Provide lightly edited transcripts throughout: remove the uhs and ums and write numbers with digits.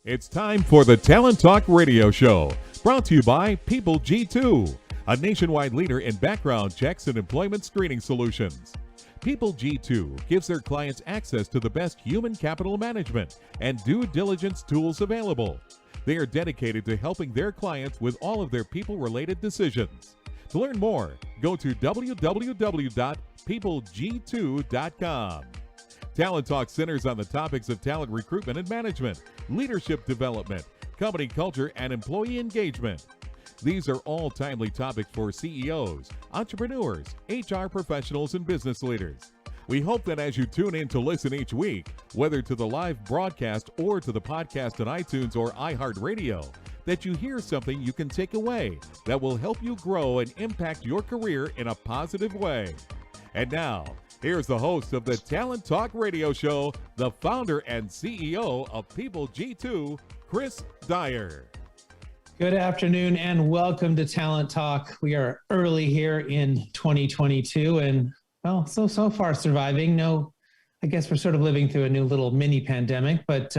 It's time for the Talent Talk Radio Show, brought to you by People G2, a nationwide leader in background checks and employment screening solutions. People G2 gives their clients access to the best human capital management and due diligence tools available. They are dedicated to helping their clients with all of their people-related decisions. To learn more, go to www.peopleg2.com. Talent Talk centers on the topics of talent recruitment and management, leadership development, company culture, and employee engagement. These are all timely topics for CEOs, entrepreneurs, HR professionals, and business leaders. We hope that as you tune in to listen each week, whether to the live broadcast or to the podcast on iTunes or iHeartRadio, that you hear something you can take away that will help you grow and impact your career in a positive way. And now, here's the host of the Talent Talk Radio Show, the founder and CEO of People G2, Chris Dyer. Good afternoon and welcome to Talent Talk. We are early here in 2022 and, well, so far surviving. No, I guess we're sort of living through a new little mini pandemic, but,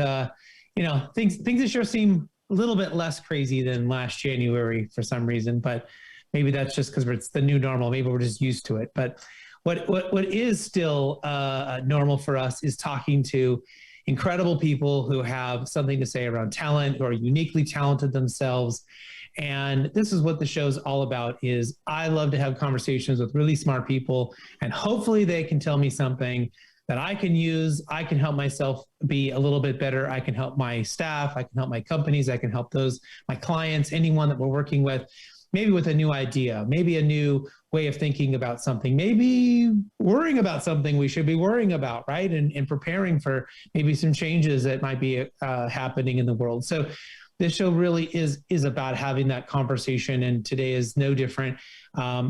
things this year seem a little bit less crazy than last January for some reason, but maybe that's just because it's the new normal. Maybe we're just used to it. But what is still normal for us is talking to incredible people who have something to say around talent, who are uniquely talented themselves. And this is what the show's all about. Is I love to have conversations with really smart people, and hopefully they can tell me something that I can use. I can help myself be a little bit better. I can help my staff. I can help my companies. I can help my clients, anyone that we're working with, maybe with a new idea, maybe a new way of thinking about something, maybe worrying about something we should be worrying about, right? And preparing for maybe some changes that might be happening in the world. So this show really is about having that conversation, and today is no different.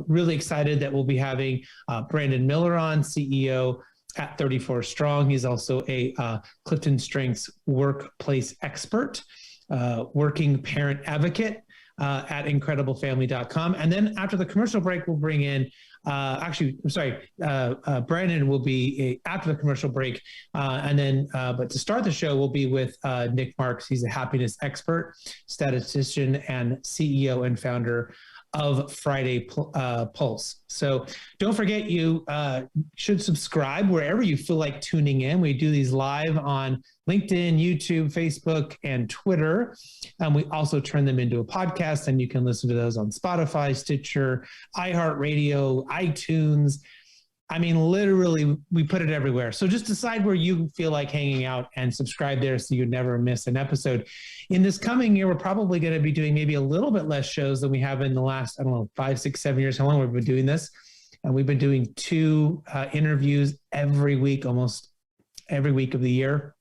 Really excited that we'll be having Brandon Miller on, CEO at 34 Strong. He's also a Clifton Strengths workplace expert, working parent advocate, at incrediblefamily.com. And then after the commercial break, we'll bring in, Brandon will be after the commercial break. But to start the show, we'll be with Nick Marks. He's a happiness expert, statistician, and CEO and founder of Friday Pulse. So don't forget, you should subscribe wherever you feel like tuning in. We do these live on LinkedIn, YouTube, Facebook, and Twitter. And we also turn them into a podcast, and you can listen to those on Spotify, Stitcher, iHeartRadio, iTunes. I mean, literally, we put it everywhere. So just decide where you feel like hanging out and subscribe there so you never miss an episode. In this coming year, we're probably going to be doing maybe a little bit less shows than we have in the last, 5, 6, 7 years, how long we've been doing this. And we've been doing 2 interviews every week, almost every week of the year.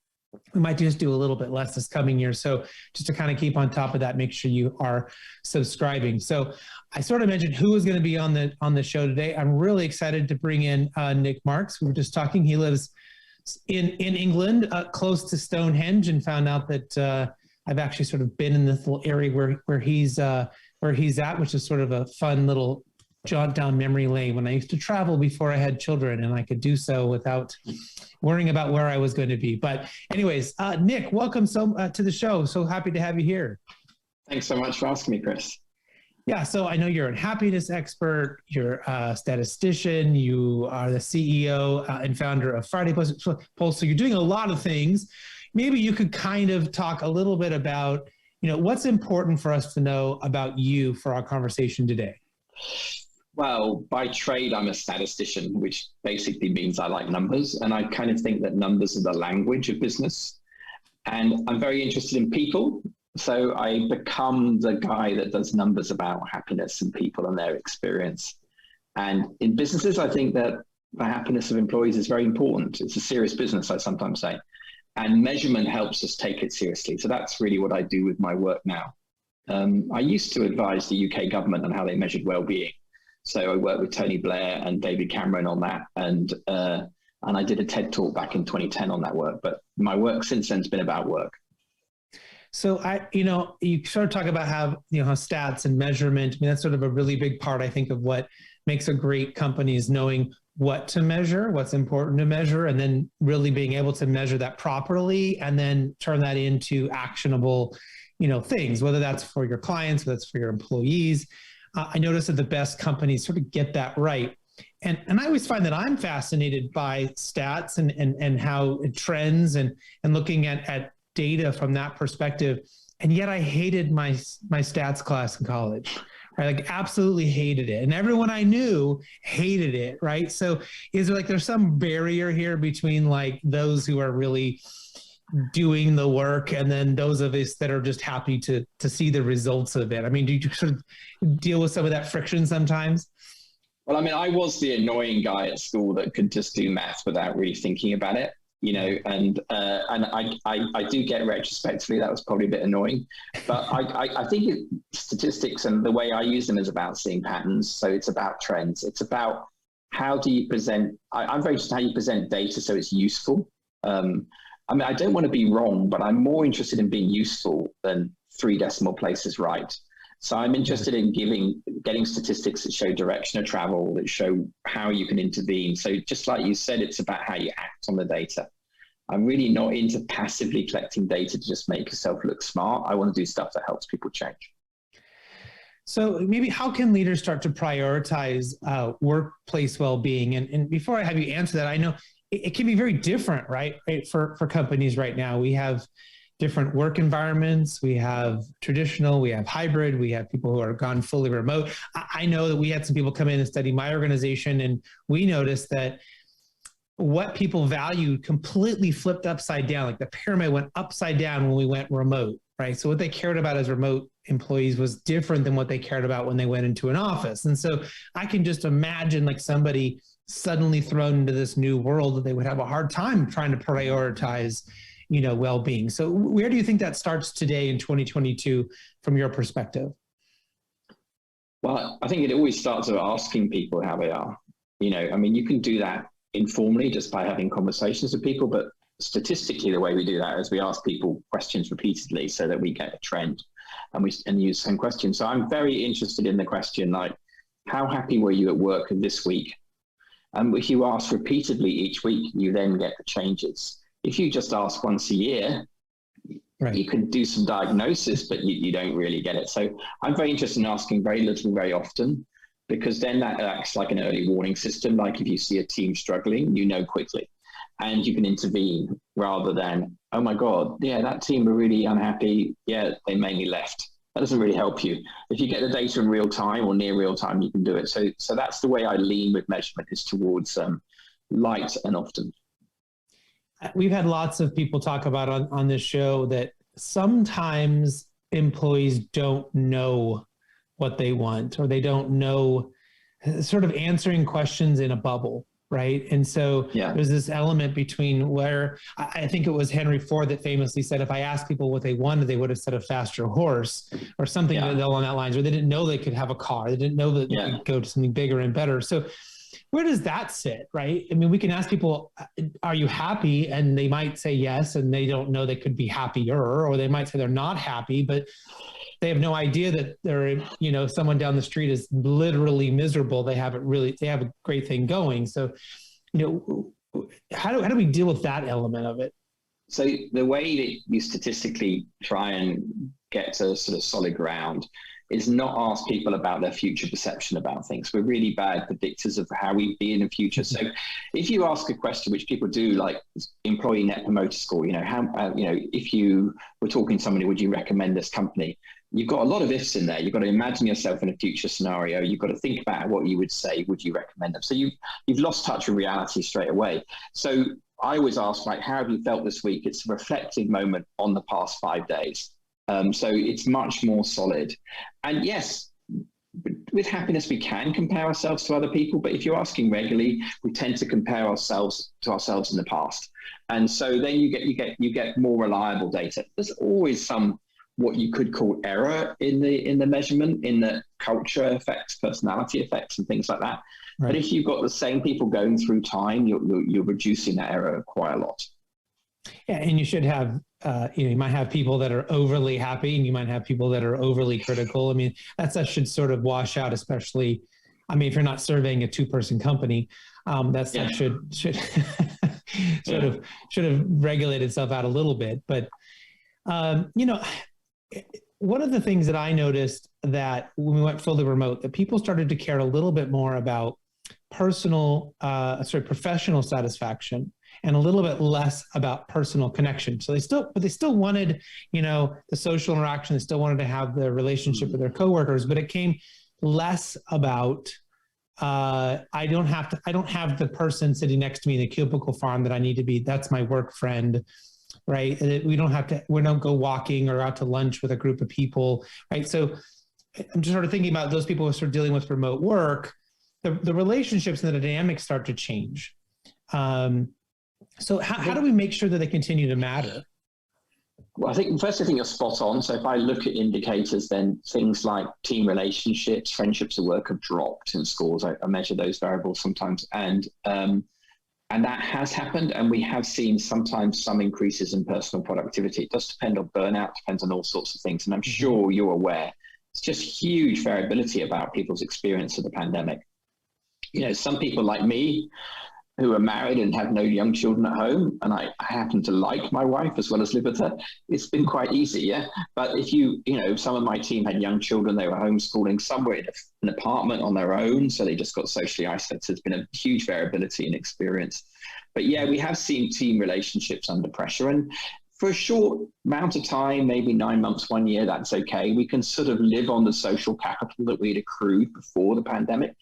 We might just do a little bit less this coming year. So just to kind of keep on top of that, make sure you are subscribing. So I sort of mentioned who is going to be on the show today. I'm really excited to bring in Nick Marks. We were just talking. He lives in England, close to Stonehenge, and found out that I've actually sort of been in this little area where he's at, which is sort of a fun little jaunt down memory lane when I used to travel before I had children, and I could do so without worrying about where I was going to be. But anyways, Nick, welcome to the show. So happy to have you here. Thanks so much for asking me, Chris. Yeah, so I know you're a happiness expert, you're a statistician, you are the CEO and founder of Friday Pulse. So you're doing a lot of things. Maybe you could kind of talk a little bit about, what's important for us to know about you for our conversation today. Well, by trade, I'm a statistician, which basically means I like numbers. And I kind of think that numbers are the language of business. And I'm very interested in people. So I become the guy that does numbers about happiness and people and their experience. And in businesses, I think that the happiness of employees is very important. It's a serious business, I sometimes say. And measurement helps us take it seriously. So that's really what I do with my work now. I used to advise the UK government on how they measured well-being. So I worked with Tony Blair and David Cameron on that. And I did a TED talk back in 2010 on that work. But my work since then has been about work. So you sort of talk about how stats and measurement, that's sort of a really big part, I think, of what makes a great company is knowing what to measure, what's important to measure, and then really being able to measure that properly and then turn that into actionable, things, whether that's for your clients, whether that's for your employees. I notice that the best companies sort of get that right. And I always find that I'm fascinated by stats and how it trends and looking at data from that perspective. And yet I hated my stats class in college. Right? Like absolutely hated it. And everyone I knew hated it. Right. So is there there's some barrier here between those who are really doing the work and then those of us that are just happy to see the results of it? I mean, do you sort of deal with some of that friction sometimes? Well, I mean, I was the annoying guy at school that could just do math without really thinking about it. And I do get retrospectively that was probably a bit annoying, but I think statistics and the way I use them is about seeing patterns. So it's about trends. It's about how do you present. I'm very interested in how you present data so it's useful. I mean, I don't want to be wrong, but I'm more interested in being useful than 3 decimal places right. So I'm interested in getting statistics that show direction of travel, that show how you can intervene. So just like you said, it's about how you act on the data. I'm really not into passively collecting data to just make yourself look smart. I want to do stuff that helps people change. So maybe how can leaders start to prioritize workplace well-being? And before I have you answer that, I know it can be very different, right? For companies right now. We have different work environments. We have traditional, we have hybrid, we have people who are gone fully remote. I know that we had some people come in and study my organization, and we noticed that what people valued completely flipped upside down. Like the pyramid went upside down when we went remote, right? So what they cared about as remote employees was different than what they cared about when they went into an office. And so I can just imagine somebody suddenly thrown into this new world that they would have a hard time trying to prioritize well-being. So where do you think that starts today in 2022 from your perspective? Well, I think it always starts with asking people how they are. I mean, you can do that informally just by having conversations with people, but statistically, the way we do that is we ask people questions repeatedly so that we get a trend and use the same question. So I'm very interested in the question, how happy were you at work this week? And if you ask repeatedly each week, you then get the changes. If you just ask once a year, right, you can do some diagnosis, but you don't really get it. So I'm very interested in asking very little, very often, because then that acts like an early warning system. Like if you see a team struggling, quickly, and you can intervene rather than, oh my God, yeah, that team were really unhappy. Yeah, they mainly left. That doesn't really help you. If you get the data in real time or near real time, you can do it. So that's the way I lean with measurement, is towards light and often. We've had lots of people talk about on this show that sometimes employees don't know what they want, or they don't know, sort of answering questions in a bubble, right? And so there's this element between where I think it was Henry Ford that famously said, if I asked people what they wanted, they would have said a faster horse or something along that lines, or they didn't know they could have a car. They didn't know that they could go to something bigger and better. So where does that sit, right? I mean, we can ask people, are you happy? And they might say yes, and they don't know they could be happier, or they might say they're not happy, but they have no idea that they're, someone down the street is literally miserable. They have a great thing going. So, how do we deal with that element of it? So the way that you statistically try and get to sort of solid ground is not ask people about their future perception about things. We're really bad predictors of how we'd be in the future. So if you ask a question, which people do, like employee net promoter score, if you were talking to somebody, would you recommend this company? You've got a lot of ifs in there. You've got to imagine yourself in a future scenario. You've got to think about what you would say. Would you recommend them? So you've lost touch with reality straight away. So I always ask, how have you felt this week? It's a reflective moment on the past 5 days. So it's much more solid. And yes, with happiness, we can compare ourselves to other people. But if you're asking regularly, we tend to compare ourselves to ourselves in the past. And so then you get more reliable data. There's always some what you could call error in the measurement, in the culture effects, personality effects, and things like that. Right. But if you've got the same people going through time, you're reducing that error quite a lot. Yeah, and you should have, you might have people that are overly happy, and you might have people that are overly critical. I mean, that should sort of wash out, especially I mean, if you're not surveying a 2-person company, that should should have regulated itself out a little bit. But you know, one of the things that I noticed that when we went fully remote, that people started to care a little bit more about professional satisfaction, and a little bit less about personal connection. So they still wanted, you know, the social interaction. They still wanted to have the relationship with their coworkers, but it came less about, I don't have the person sitting next to me in the cubicle farm that I need to be. That's my work friend, right? We don't go walking or out to lunch with a group of people, right? So I'm just sort of thinking about those people who are sort of dealing with remote work. The relationships and the dynamics start to change. So how do we make sure that they continue to matter? Well, I think you're spot on. So if I look at indicators, then things like team relationships, friendships at work have dropped in scores. I measure those variables sometimes, and that has happened. And we have seen sometimes some increases in personal productivity. It does depend on burnout, depends on all sorts of things. And I'm sure you're aware, it's just huge variability about people's experience of the pandemic. You know, some people like me who are married and have no young children at home, and I happen to like my wife as well as live with her, it's been quite easy, yeah? But if you know, some of my team had young children, they were homeschooling, some were in an apartment on their own, so they just got socially isolated. There's been a huge variability in experience. But yeah, we have seen team relationships under pressure, and for a short amount of time, maybe 9 months, 1 year, that's okay. We can sort of live on the social capital that we'd accrued before the pandemic.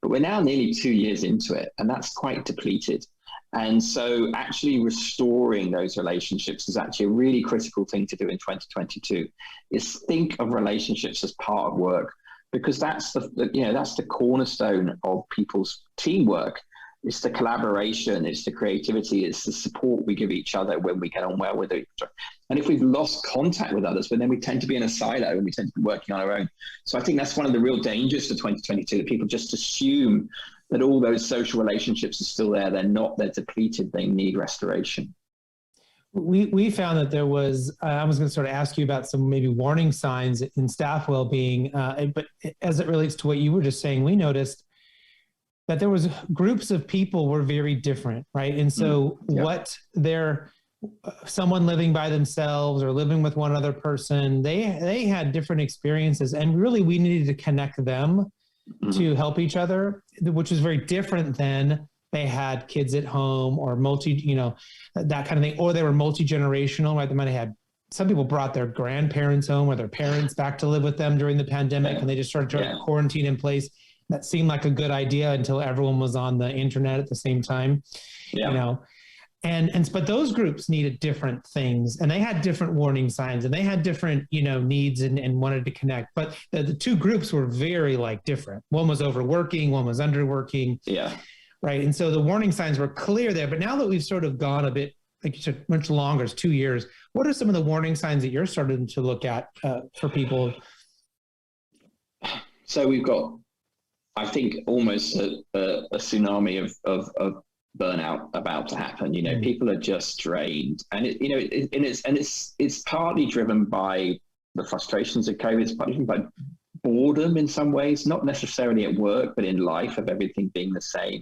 But we're now nearly 2 years into it, and that's quite depleted. And so actually restoring those relationships is actually a really critical thing to do in 2022, is think of relationships as part of work, because that's the cornerstone of people's teamwork. It's the collaboration, it's the creativity, it's the support we give each other when we get on well with each other. And if we've lost contact with others, then we tend to be in a silo and we tend to be working on our own. So I think that's one of the real dangers for 2022, that people just assume that all those social relationships are still there. They're not, they're depleted, they need restoration. We found that there was, I was going to sort of ask you about some maybe warning signs in staff well-being, but as it relates to what you were just saying, we noticed that there was groups of people were very different, right? And so someone living by themselves or living with one other person, they had different experiences, and really we needed to connect them to help each other, which was very different than they had kids at home or that kind of thing, or they were multi-generational, right? They might have had, some people brought their grandparents home or their parents back to live with them during the pandemic, and they just started quarantine in place. That seemed like a good idea until everyone was on the internet at the same time, you know, but those groups needed different things, and they had different warning signs, and they had different, needs and wanted to connect. But the two groups were very different. One was overworking, one was underworking. Yeah. Right. And so the warning signs were clear there. But now that we've sort of gone a bit, like you said, much longer, it's 2 years, what are some of the warning signs that you're starting to look at for people? So we've got, I think, almost a tsunami of burnout about to happen. People are just drained, and it's partly driven by the frustrations of COVID. It's partly driven by boredom in some ways, not necessarily at work, but in life, of everything being the same.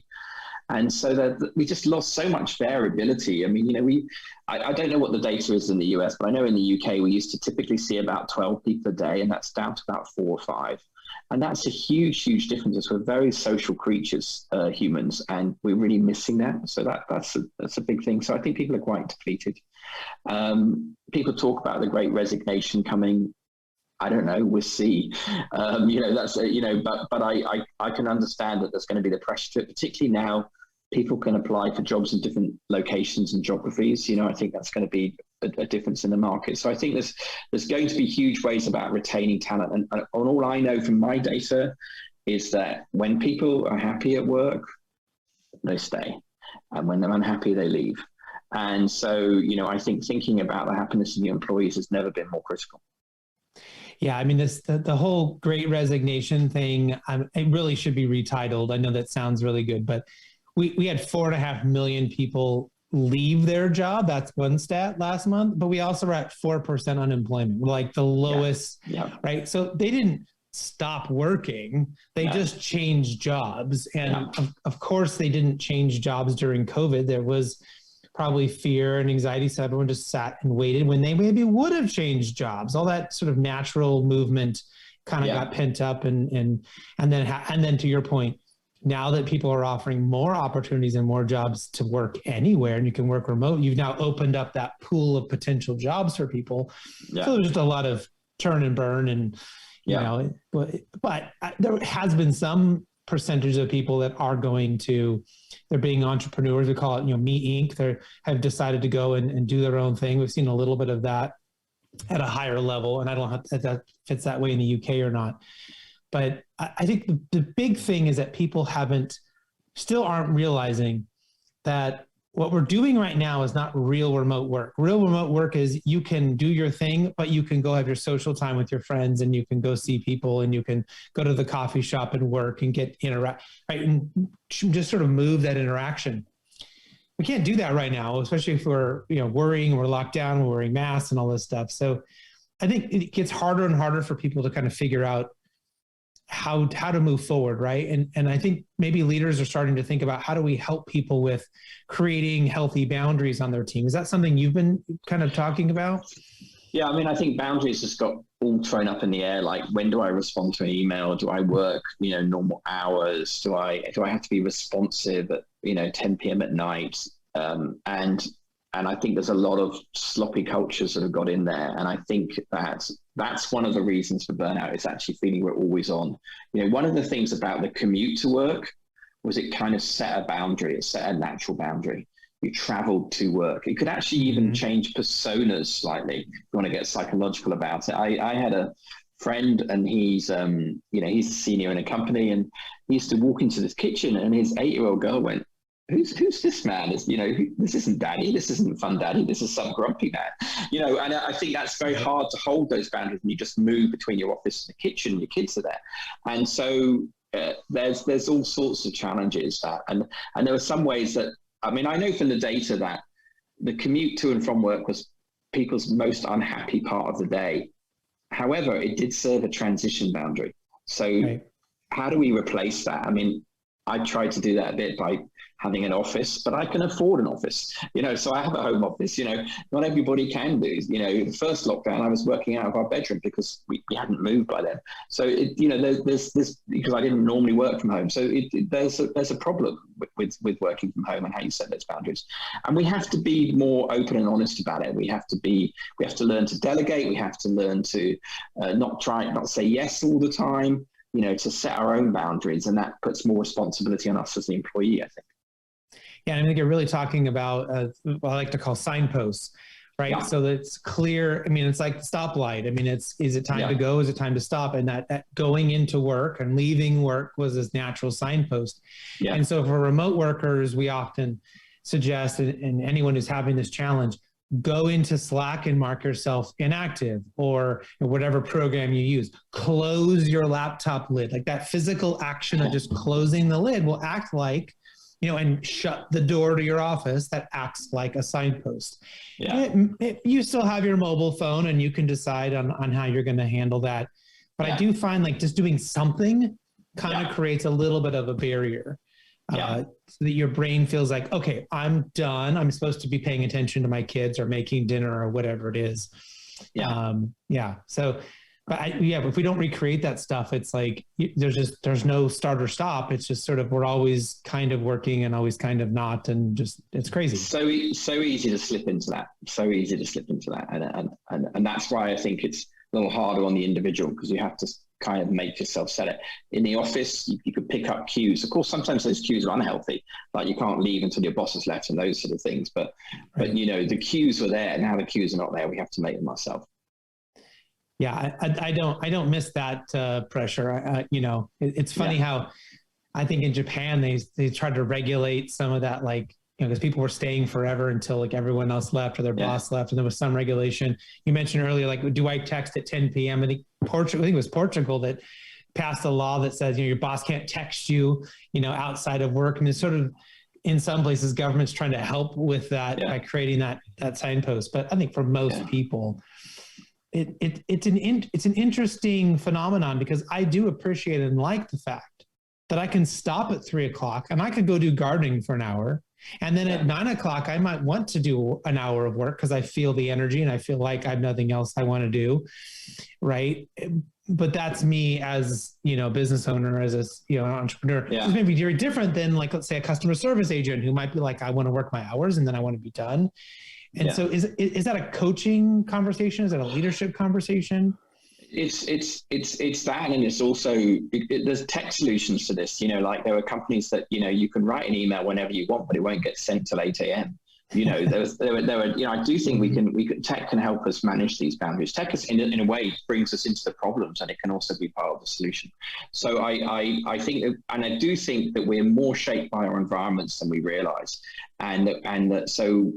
And so that we just lost so much variability. I mean, I don't know what the data is in the US, but I know in the UK we used to typically see about 12 people a day, and that's down to about 4 or 5. And that's a huge, huge difference. We're very social creatures, humans, and we're really missing that. So that's a big thing. So I think people are quite depleted. People talk about the Great Resignation coming. I don't know. We'll see. But I can understand that there's going to be the pressure to it, particularly now. People can apply for jobs in different locations and geographies. I think that's going to be a difference in the market. So I think there's going to be huge ways about retaining talent. And all I know from my data is that when people are happy at work, they stay. And when they're unhappy, they leave. And so, I think thinking about the happiness of your employees has never been more critical. Yeah, I mean, the whole Great Resignation thing, it really should be retitled. I know that sounds really good, but we had 4.5 million people leave their job. That's one stat last month, but we also were at 4% unemployment. We're like the lowest, right? So stop working. They just changed jobs. And of course, they didn't change jobs during COVID. There was probably fear and anxiety. So everyone just sat and waited when they maybe would have changed jobs. All that sort of natural movement kind of got pent up. And then to your point, now that people are offering more opportunities and more jobs to work anywhere and you can work remote, you've now opened up that pool of potential jobs for people. So there's just a lot of turn and burn and, you know, but there has been some percentage of people that are they're being entrepreneurs. We call it, you know, Me Inc. They have decided to go and do their own thing. We've seen a little bit of that at a higher level. And I don't know if that fits that way in the UK or not. But I think the big thing is that people still aren't realizing that what we're doing right now is not real remote work. Real remote work is you can do your thing, but you can go have your social time with your friends and you can go see people and you can go to the coffee shop and work and right? And just sort of move that interaction. We can't do that right now, especially if we're, you know, worrying, we're locked down, we're wearing masks and all this stuff. So I think it gets harder and harder for people to kind of figure out how to move forward, right? And I think maybe leaders are starting to think about how do we help people with creating healthy boundaries on their team. Is that something you've been kind of talking about? Yeah, I mean, I think boundaries just got all thrown up in the air. Like, when do I respond to an email? Do I work, you know, normal hours? Do I have to be responsive at, you know, 10 p.m. at night? And I think there's a lot of sloppy cultures that have got in there. And I think that's one of the reasons for burnout, is actually feeling we're always on. You know, one of the things about the commute to work was it kind of set a boundary. It set a natural boundary. You traveled to work. It could actually even change personas slightly, if you want to get psychological about it. I had a friend, and he's you know, he's a senior in a company, and he used to walk into this kitchen and his 8-year-old girl went, Who's this man? Is, you know, this isn't daddy. This isn't fun daddy. This is some grumpy man, you know. And I think that's very hard to hold those boundaries when you just move between your office and the kitchen. Your kids are there, and so there's all sorts of challenges. And there are some ways that, I mean, I know from the data that the commute to and from work was people's most unhappy part of the day. However, it did serve a transition boundary. So how do we replace that? I mean, I tried to do that a bit by having an office, but I can afford an office, you know, so I have a home office. You know, not everybody can do. You know, the first lockdown, I was working out of our bedroom because we hadn't moved by then. So, you know, there's because I didn't normally work from home. So there's a problem with working from home and how you set those boundaries. And we have to be more open and honest about it. We have to learn to delegate. We have to learn to not say yes all the time, you know, to set our own boundaries. And that puts more responsibility on us as the employee, I think. Yeah, I think you're really talking about what I like to call signposts, right? Yeah. So that it's clear. I mean, it's like stoplight. I mean, is it time to go? Is it time to stop? And that going into work and leaving work was this natural signpost. Yeah. And so for remote workers, we often suggest, and anyone who's having this challenge, go into Slack and mark yourself inactive, or whatever program you use. Close your laptop lid. Like that physical action of just closing the lid will act like, you know, and shut the door to your office. That acts like a signpost. Yeah. You still have your mobile phone and you can decide on how you're going to handle that. But I do find like just doing something kind of creates a little bit of a barrier so that your brain feels like, okay, I'm done. I'm supposed to be paying attention to my kids or making dinner or whatever it is. So, but if we don't recreate that stuff, it's like there's no start or stop. It's just sort of, we're always kind of working and always kind of not, and just, it's crazy. So easy to slip into that. And that's why I think it's a little harder on the individual, because you have to kind of make yourself set it. In the office, you could pick up cues. Of course, sometimes those cues are unhealthy, like you can't leave until your boss has left and those sort of things. But you know, the cues were there. Now the cues are not there. We have to make them ourselves. Yeah, I don't miss that pressure. You know, it's funny how I think in Japan they tried to regulate some of that, like, you know, because people were staying forever until like everyone else left or their boss left, and there was some regulation. You mentioned earlier, like, do I text at 10 p.m.? I think it was Portugal that passed a law that says, you know, your boss can't text you, you know, outside of work. And it's sort of, in some places, government's trying to help with that by creating that signpost. But I think for most people, it's an interesting phenomenon, because I do appreciate and like the fact that I can stop at 3 o'clock and I could go do gardening for an hour. And then at 9 o'clock, I might want to do an hour of work because I feel the energy and I feel like I have nothing else I want to do. Right. But that's me as, business owner, as an entrepreneur. Yeah. It's maybe very different than, like, let's say a customer service agent who might be like, I want to work my hours and then I want to be done. And so is that a coaching conversation? Is that a leadership conversation? It's that, and it's also there's tech solutions to this. Like there are companies that you can write an email whenever you want, but it won't get sent till 8 a.m. I do think tech can help us manage these boundaries. Tech is in a way brings us into the problems, and it can also be part of the solution. So I think that, and I do think that we're more shaped by our environments than we realize, so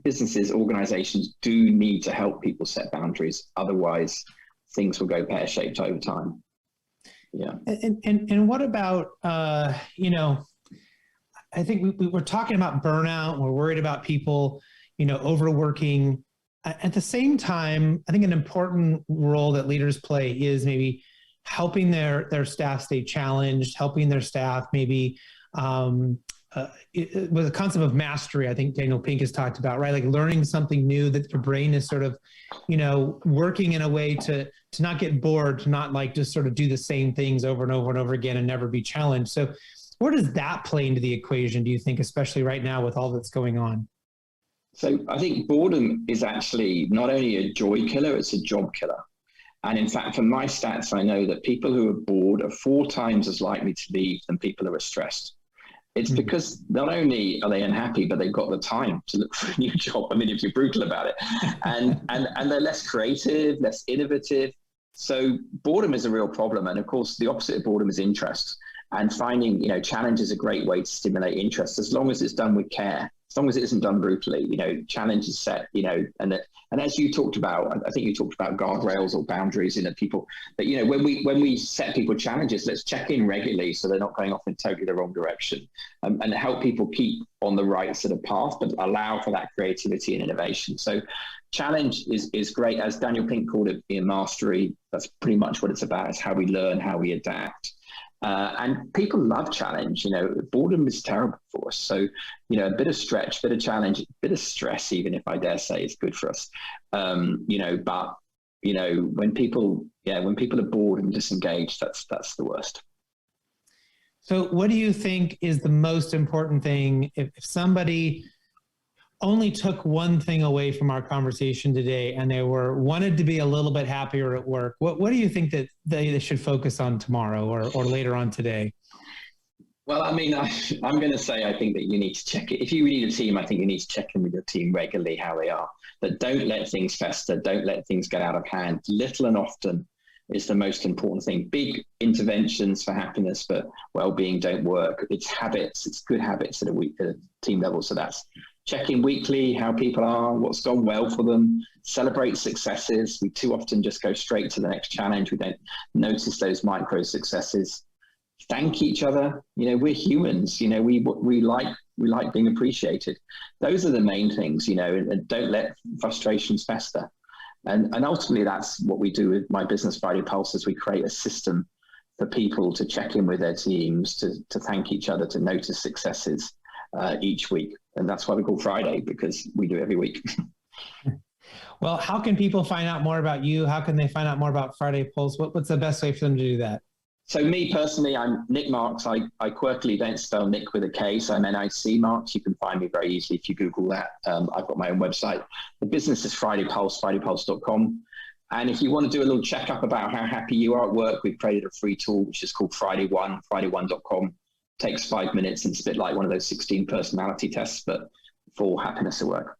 businesses, organizations do need to help people set boundaries. Otherwise, things will go pear-shaped over time. Yeah. And what about, I think we're talking about burnout. We're worried about people, overworking. At the same time, I think an important role that leaders play is maybe helping their staff stay challenged, helping their staff maybe, with the concept of mastery, I think Daniel Pink has talked about, right? Like learning something new, that your brain is sort of, working in a way to not get bored, to not like just sort of do the same things over and over and over again and never be challenged. So where does that play into the equation, do you think, especially right now with all that's going on? So I think boredom is actually not only a joy killer, it's a job killer. And in fact, from my stats, I know that people who are bored are 4 times as likely to leave than people who are stressed. It's because not only are they unhappy, but they've got the time to look for a new job. I mean, if you're brutal about it, and they're less creative, less innovative. So boredom is a real problem. And of course, the opposite of boredom is interest. And finding, challenge is a great way to stimulate interest, as long as it's done with care, as long as it isn't done brutally. Challenge is set, and as you talked about, I think you talked about guardrails or boundaries in people. But when we set people challenges, let's check in regularly so they're not going off in totally the wrong direction, and help people keep on the right sort of path, but allow for that creativity and innovation. So challenge is great, as Daniel Pink called it, in mastery. That's pretty much what it's about. It's how we learn, how we adapt. And people love challenge. Boredom is terrible for us. So, a bit of stretch, a bit of challenge, a bit of stress, even if I dare say, is good for us. When people are bored and disengaged, that's the worst. So what do you think is the most important thing if somebody only took one thing away from our conversation today and they wanted to be a little bit happier at work? What do you think that they should focus on tomorrow or later on today? Well, I mean, I'm going to say I think that you need to check it. If you need a team, I think you need to check in with your team regularly how they are. But don't let things fester. Don't let things get out of hand. Little and often is the most important thing. Big interventions for happiness, but well-being don't work. It's habits. It's good habits at a team level. So that's check in weekly, how people are, what's gone well for them, celebrate successes. We too often just go straight to the next challenge. We don't notice those micro successes. Thank each other. We're humans. We like being appreciated. Those are the main things, and don't let frustrations fester. And ultimately, that's what we do with my business, Friday Pulse. We create a system for people to check in with their teams, to thank each other, to notice successes each week. And that's why we call Friday, because we do every week. Well, how can people find out more about you? How can they find out more about Friday Pulse? What's the best way for them to do that? So me personally, I'm Nick Marks. I quirkily don't spell Nick with a K, so I'm N-I-C Marks. You can find me very easily if you Google that. I've got my own website. The business is Friday Pulse, fridaypulse.com. And if you want to do a little checkup about how happy you are at work, we've created a free tool, which is called Friday One, friday1.com. Takes 5 minutes, and it's a bit like one of those 16 personality tests, but for happiness at work.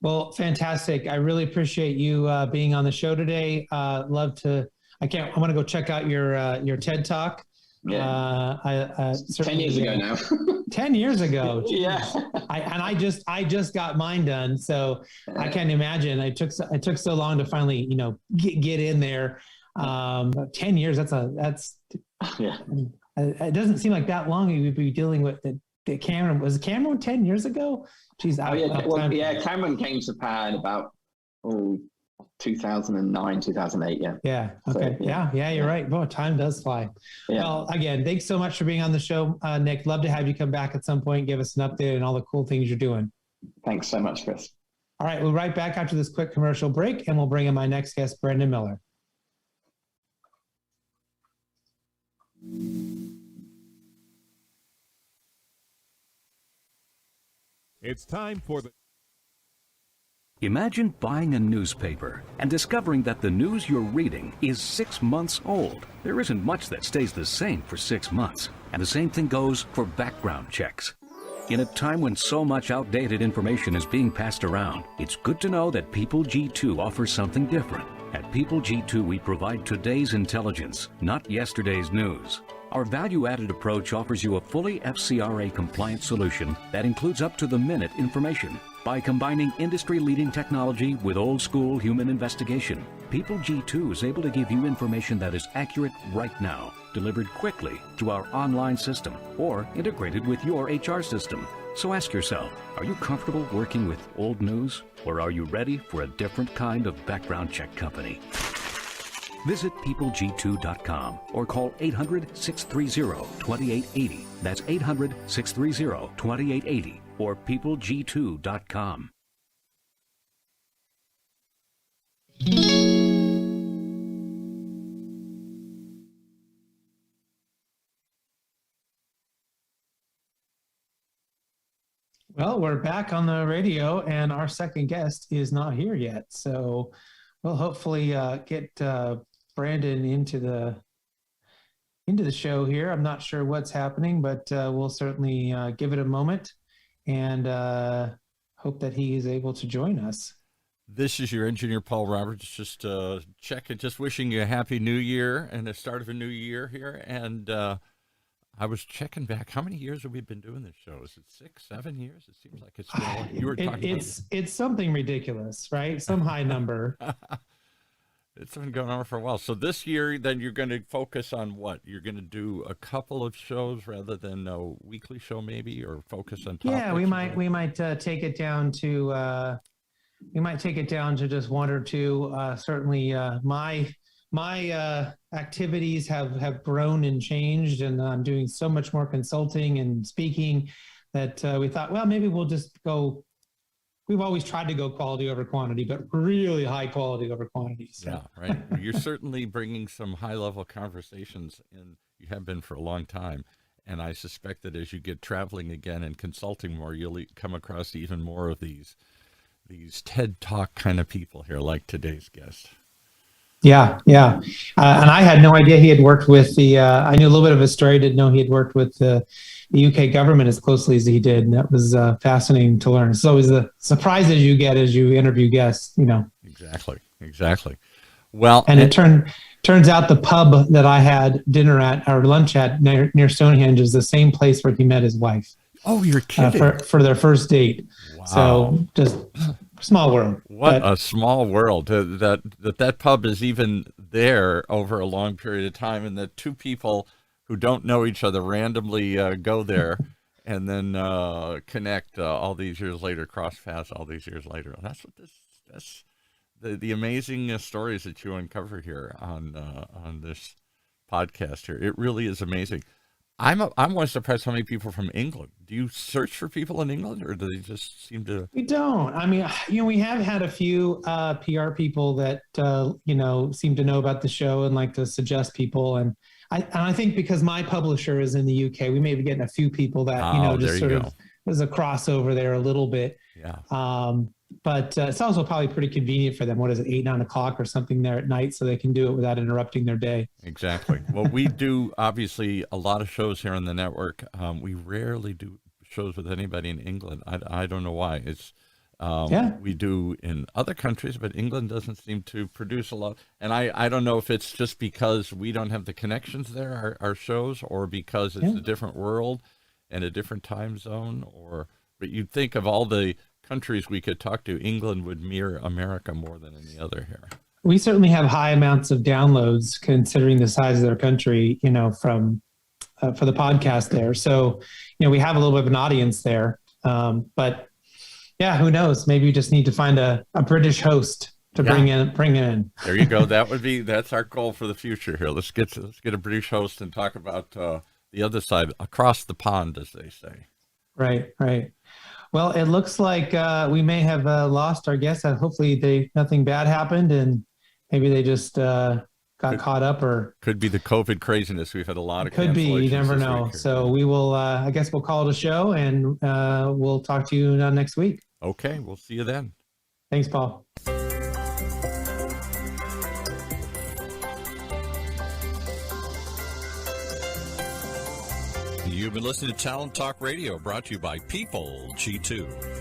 Well, fantastic. I really appreciate you being on the show today. I want to go check out your TED Talk. Yeah. 10 years ago now. 10 years ago. Yeah. I just got mine done. So I can't imagine. It took so long to finally, get in there. 10 years, that's yeah. It doesn't seem like that long you would be dealing with the Cameron. Was Cameron 10 years ago? Jeez. Cameron came to power in about 2009, 2008. Yeah. Yeah. Okay. So, yeah. You're right. Boy, time does fly. Yeah. Well, again, thanks so much for being on the show, Nick. Love to have you come back at some point, give us an update on all the cool things you're doing. Thanks so much, Chris. All right. We'll be right back after this quick commercial break, and we'll bring in my next guest, Brendan Miller. It's time for the... Imagine buying a newspaper and discovering that the news you're reading is 6 months old. There isn't much that stays the same for 6 months. And the same thing goes for background checks. In a time when so much outdated information is being passed around, it's good to know that People G2 offers something different. At People G2, we provide today's intelligence, not yesterday's news. Our value-added approach offers you a fully FCRA-compliant solution that includes up-to-the-minute information. By combining industry-leading technology with old-school human investigation, People G2 is able to give you information that is accurate right now, delivered quickly to our online system, or integrated with your HR system. So ask yourself, are you comfortable working with old news, or are you ready for a different kind of background check company? Visit peopleg2.com or call 800-630-2880. That's 800-630-2880 or peopleg2.com. Well, we're back on the radio, and our second guest is not here yet. So we'll hopefully get Brandon into the show here. I'm not sure what's happening, but we'll certainly give it a moment and hope that he is able to join us. This is your engineer, Paul Roberts, just checking, just wishing you a happy new year and the start of a new year here. And I was checking back. How many years have we been doing this show? Is it 6, 7 years? It seems like it's more. You were talking it's something ridiculous, right? Some high number. It's been going on for a while. So this year, then you're going to focus on what? You're going to do a couple of shows rather than a weekly show, maybe, or focus on topics? Yeah, we might take it down to just one or two. Certainly, my activities have grown and changed, and I'm doing so much more consulting and speaking that we thought, well, maybe we'll just go. We've always tried to go quality over quantity, but really high quality over quantity. So. Yeah, right. You're certainly bringing some high-level conversations in. You have been for a long time, and I suspect that as you get traveling again and consulting more, you'll come across even more of these TED Talk kind of people here, like today's guest. Yeah. And I had no idea he had worked with I knew a little bit of his story, didn't know he had worked with the UK government as closely as he did. And that was fascinating to learn. It's always the surprises you get as you interview guests, Exactly. Well, and it turns out the pub that I had dinner at or lunch at near Stonehenge is the same place where he met his wife. Oh, you're kidding. For their first date. Wow. So just small world. What a small world that pub is even there over a long period of time, and that two people who don't know each other randomly go there and then connect all these years later, cross paths all these years later. That's the amazing stories that you uncover here on this podcast here. It really is amazing. I'm more surprised how many people from England. Do you search for people in England, or do they just seem to? We don't. I mean, we have had a few PR people that seem to know about the show and like to suggest people, and I think because my publisher is in the UK, we may be getting a few people that just sort of there's a crossover there a little bit. Yeah. But it's also probably pretty convenient for them. What is it, 8, 9 o'clock or something there at night, so they can do it without interrupting their day. Exactly. Well, we do obviously a lot of shows here on the network. We rarely do shows with anybody in England. I don't know why. It's we do in other countries, but England doesn't seem to produce a lot. And I don't know if it's just because we don't have the connections there, our shows, or because it's a different world and a different time zone. But you'd think of all the countries we could talk to, England would mirror America more than any other here. We certainly have high amounts of downloads considering the size of their country, from for the podcast there. So, we have a little bit of an audience there. But yeah, who knows? Maybe you just need to find a British host to bring in. There you go. That's our goal for the future here. Let's get a British host and talk about the other side, across the pond, as they say. Right. Well, it looks like we may have lost our guest. Hopefully nothing bad happened, and maybe they just got caught up, or could be the COVID craziness. We've had a lot of could be. You never know. So we will. I guess we'll call it a show, and we'll talk to you next week. Okay, we'll see you then. Thanks, Paul. You've been listening to Talent Talk Radio, brought to you by People G2.